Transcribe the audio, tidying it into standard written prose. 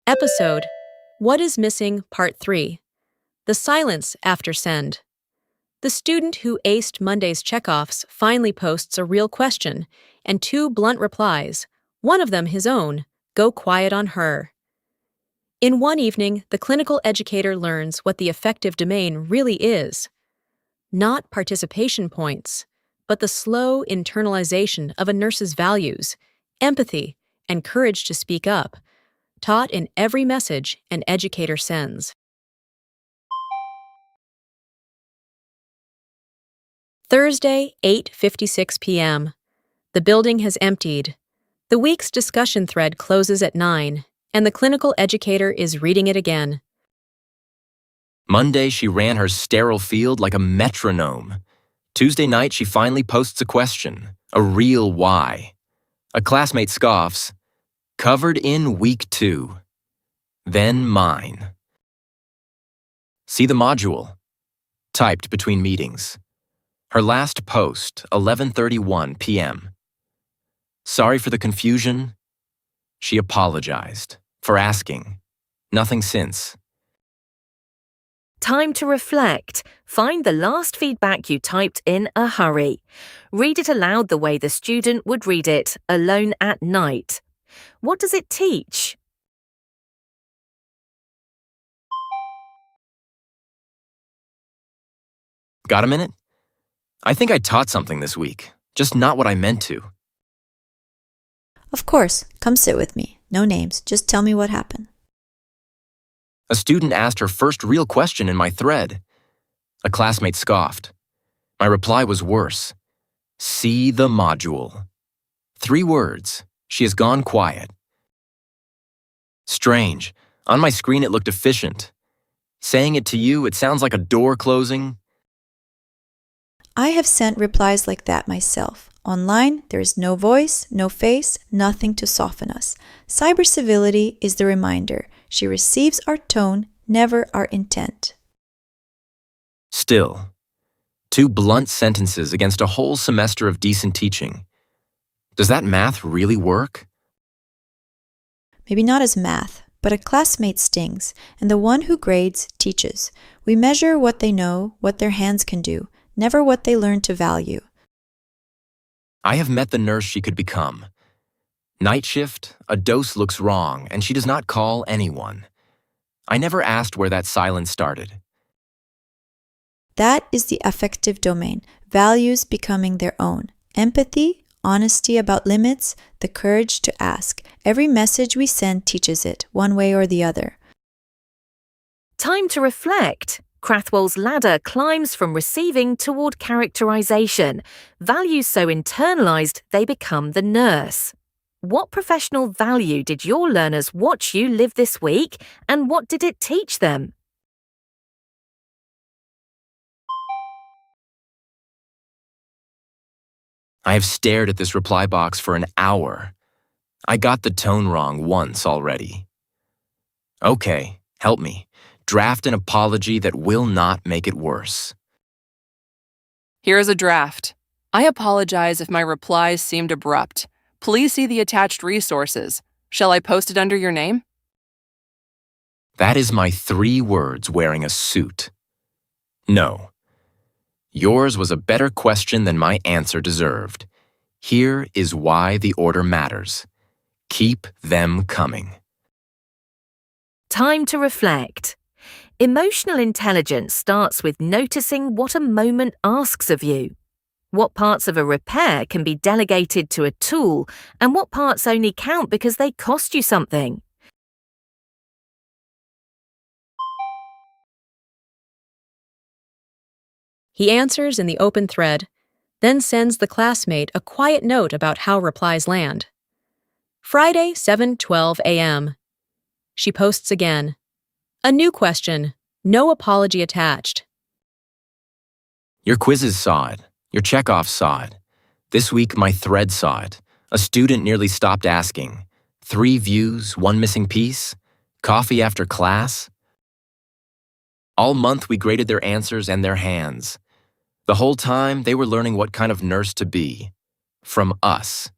Episode What is Missing Part 3 The Silence After Send. The student who aced Monday's checkoffs finally posts a real question and 2 blunt replies, one of them his own, go quiet on her. In one evening, the clinical educator learns what the effective domain really is. Not participation points, but the slow internalization of a nurse's values, empathy, and courage to speak up, taught in every message an educator sends. Thursday, 8:56 p.m. The building has emptied. The week's discussion thread closes at 9, and the clinical educator is reading it again. Monday, she ran her sterile field like a metronome. Tuesday night, she finally posts a question, a real why. A classmate scoffs, covered in week 2. Then mine. See the module. Typed between meetings. Her last post, 11:31 p.m. Sorry for the confusion. She apologized for asking. Nothing since. Time to reflect. Find the last feedback you typed in a hurry. Read it aloud the way the student would read it, alone at night. What does it teach? Got a minute? I think I taught something this week, just not what I meant to. Of course, come sit with me. No names, just tell me what happened. A student asked her first real question in my thread. A classmate scoffed. My reply was worse. See the module. 3 words. She has gone quiet. Strange. On my screen it looked efficient. Saying it to you, it sounds like a door closing. I have sent replies like that myself. Online, there is no voice, no face, nothing to soften us. Cybercivility is the reminder. She receives our tone, never our intent. Still, 2 blunt sentences against a whole semester of decent teaching. Does that math really work? Maybe not as math, but a classmate stings, and the one who grades teaches. We measure what they know, what their hands can do, never what they learn to value. I have met the nurse she could become. Night shift, a dose looks wrong, and she does not call anyone. I never asked where that silence started. That is the affective domain, values becoming their own. Empathy, honesty about limits, the courage to ask. Every message we send teaches it, one way or the other. Time to reflect. Crathwell's ladder climbs from receiving toward characterization. Values so internalized they become the nurse. What professional value did your learners watch you live this week, and what did it teach them? I have stared at this reply box for an hour. I got the tone wrong once already. Okay, help me. Draft an apology that will not make it worse. Here is a draft. I apologize if my replies seemed abrupt. Please see the attached resources. Shall I post it under your name? That is my 3 words wearing a suit. No. Yours was a better question than my answer deserved. Here is why the order matters. Keep them coming. Time to reflect. Emotional intelligence starts with noticing what a moment asks of you. What parts of a repair can be delegated to a tool, and what parts only count because they cost you something. He answers in the open thread, then sends the classmate a quiet note about how replies land. Friday, 7:12 a.m. She posts again. A new question, no apology attached. Your quizzes saw it. Your checkoffs saw it. This week, my thread saw it. A student nearly stopped asking. 3 views, 1 missing piece. Coffee after class. All month, we graded their answers and their hands. The whole time, they were learning what kind of nurse to be. From us.